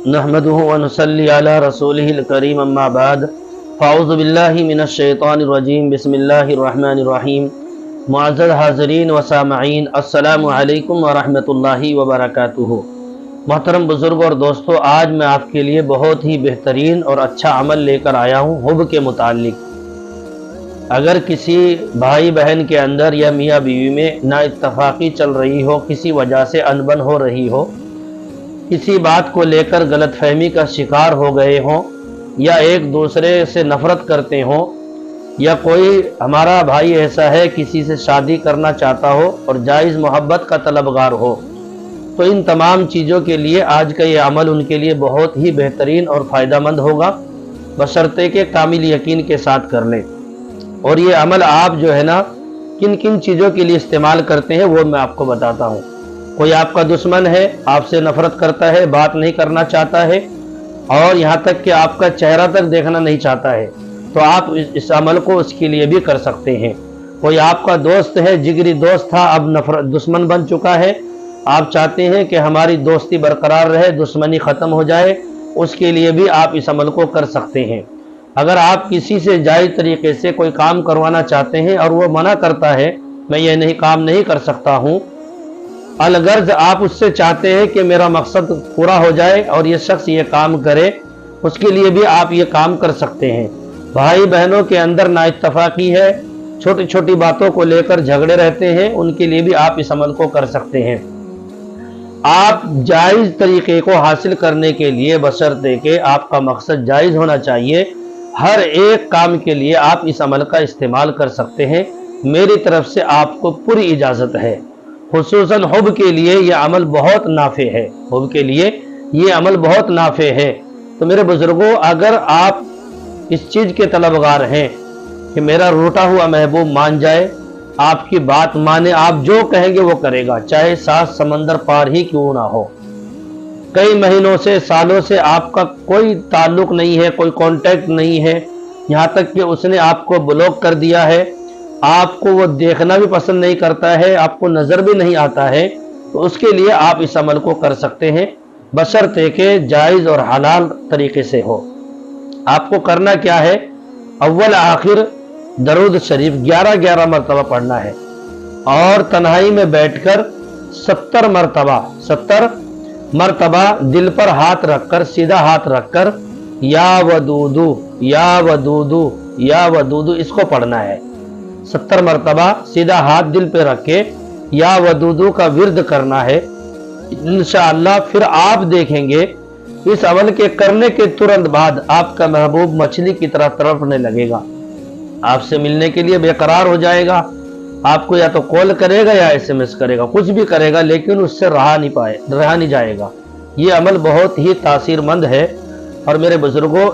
नहमदुहु व नुसल्ली अला रसूलिहिल करीम अम्मा बाद फ़ाऊज़ु बिल्लाहि मिनश शैतानिर रजीम बिस्मिल्लाहिर रहमानिर रहीम। मुअज़्ज़ज़ हाज़रीन व सामईन, अस्सलामु अलैकुम व रहमतुल्लाहि व बरकातुहू। मोहतरम बुज़ुर्ग और दोस्तों, आज मैं आपके लिए बहुत ही बेहतरीन और अच्छा अमल लेकर आया हूँ हुब के मुतालिक। अगर किसी भाई बहन के अंदर या मियाँ बीवी में नाइत्तफ़ाक़ी चल रही हो, किसी वजह से अनबन हो रही हो, किसी बात को लेकर गलतफहमी का शिकार हो गए हों, या एक दूसरे से नफ़रत करते हों, या कोई हमारा भाई ऐसा है किसी से शादी करना चाहता हो और जायज़ मोहब्बत का तलबगार हो, तो इन तमाम चीज़ों के लिए आज का ये अमल उनके लिए बहुत ही बेहतरीन और फ़ायदेमंद होगा, बशर्ते के कामिल यकीन के साथ कर लें। और ये अमल आप जो है ना किन किन चीज़ों के लिए इस्तेमाल करते हैं वो मैं आपको बताता हूँ। कोई आपका दुश्मन है, आपसे नफ़रत करता है, बात नहीं करना चाहता है और यहाँ तक कि आपका चेहरा तक देखना नहीं चाहता है, तो आप इस अमल को उसके लिए भी कर सकते हैं। कोई आपका दोस्त है, जिगरी दोस्त था, अब नफरत दुश्मन बन चुका है, आप चाहते हैं कि हमारी दोस्ती बरकरार रहे, दुश्मनी ख़त्म हो जाए, उसके लिए भी आप इस अमल को कर सकते हैं। अगर आप किसी से जायज़ तरीके से कोई काम करवाना चाहते हैं और वो मना करता है, मैं ये नहीं काम नहीं कर सकता हूँ, अलगर्ज आप उससे चाहते हैं कि मेरा मकसद पूरा हो जाए और ये शख्स ये काम करे, उसके लिए भी आप ये काम कर सकते हैं। भाई बहनों के अंदर नाइत्तफ़ाक़ी है, छोटी छोटी बातों को लेकर झगड़े रहते हैं, उनके लिए भी आप इस अमल को कर सकते हैं। आप जायज़ तरीके को हासिल करने के लिए, बशर्ते के आपका मकसद जायज़ होना चाहिए, हर एक काम के लिए आप इस अमल का इस्तेमाल कर सकते हैं। मेरी तरफ से आपको पूरी इजाज़त है। खुसूसन हुब के लिए यह अमल बहुत नाफे है, हुब के लिए ये अमल बहुत नाफे है। तो मेरे बुजुर्गों, अगर आप इस चीज़ के तलबगार हैं कि मेरा रूठा हुआ महबूब मान जाए, आपकी बात माने, आप जो कहेंगे वो करेगा, चाहे 7 समंदर पार ही क्यों ना हो। कई महीनों से, सालों से आपका कोई ताल्लुक नहीं है, कोई कांटेक्ट नहीं है, यहाँ तक कि उसने आपको ब्लॉक कर दिया है, आपको वो देखना भी पसंद नहीं करता है, आपको नज़र भी नहीं आता है, तो उसके लिए आप इस अमल को कर सकते हैं, बशर्ते के जायज़ और हलाल तरीके से हो। आपको करना क्या है, अव्वल आखिर दरूद शरीफ 11-11 मरतबा पढ़ना है और तन्हाई में बैठकर 70 मरतबा दिल पर हाथ रखकर, सीधा हाथ रखकर, या वदूदू या वदूदू या वदूदू इसको पढ़ना है। 70 मरतबा सीधा हाथ दिल पे रख के या वदूदू का विर्द करना है। इंशाअल्लाह फिर आप देखेंगे इस अमल के करने के तुरंत बाद आपका महबूब मछली की तरह तड़पने लगेगा, आपसे मिलने के लिए बेकरार हो जाएगा, आपको या तो कॉल करेगा या SMS करेगा, कुछ भी करेगा, लेकिन उससे रहा नहीं जाएगा। ये अमल बहुत ही तासीरमंद है। और मेरे बुजुर्गों,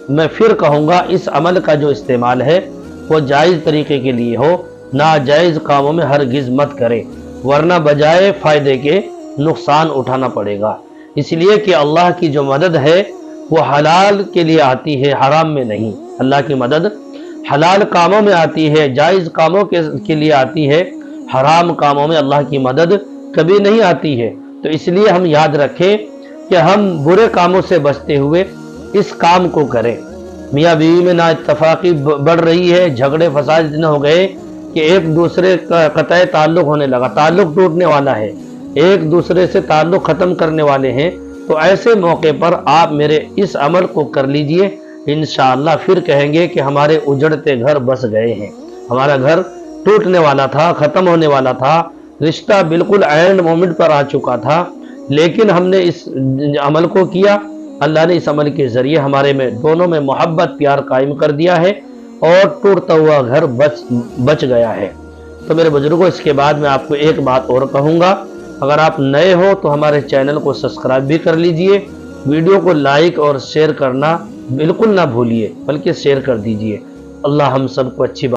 मैं फिर कहूँगा, इस अमल का जो इस्तेमाल है वो जायज़ तरीके के लिए हो, नाजायज़ कामों में हरगिज़ मत करें, वरना बजाय फ़ायदे के नुकसान उठाना पड़ेगा। इसलिए कि अल्लाह की जो मदद है वो हलाल के लिए आती है, हराम में नहीं। अल्लाह की मदद हलाल कामों में आती है, जायज़ कामों के लिए आती है, हराम कामों में अल्लाह की मदद कभी नहीं आती है। तो इसलिए हम याद रखें कि हम बुरे कामों से बचते हुए इस काम को करें। मियाँ बीवी में नाइत्तफ़ाक़ी बढ़ रही है, झगड़े फसाद इतने हो गए कि एक दूसरे का क़तई ताल्लुक़ होने लगा, ताल्लुक़ टूटने वाला है, एक दूसरे से ताल्लुक़ ख़त्म करने वाले हैं। तो ऐसे मौके पर आप मेरे इस अमल को कर लीजिए, इंशाअल्लाह फिर कहेंगे कि हमारे उजड़ते घर बस गए हैं। हमारा घर टूटने वाला था, ख़त्म होने वाला था, रिश्ता बिल्कुल एंड मोमेंट पर आ चुका था, लेकिन हमने इस अमल को किया। अल्लाह ने इस अमल के ज़रिए हमारे में दोनों में मोहब्बत प्यार कायम कर दिया है और टूटता हुआ घर बच गया है। तो मेरे बुजुर्गों, इसके बाद मैं आपको एक बात और कहूँगा, अगर आप नए हो तो हमारे चैनल को सब्सक्राइब भी कर लीजिए, वीडियो को लाइक और शेयर करना बिल्कुल ना भूलिए, बल्कि शेयर कर दीजिए। अल्लाह हम सबको अच्छी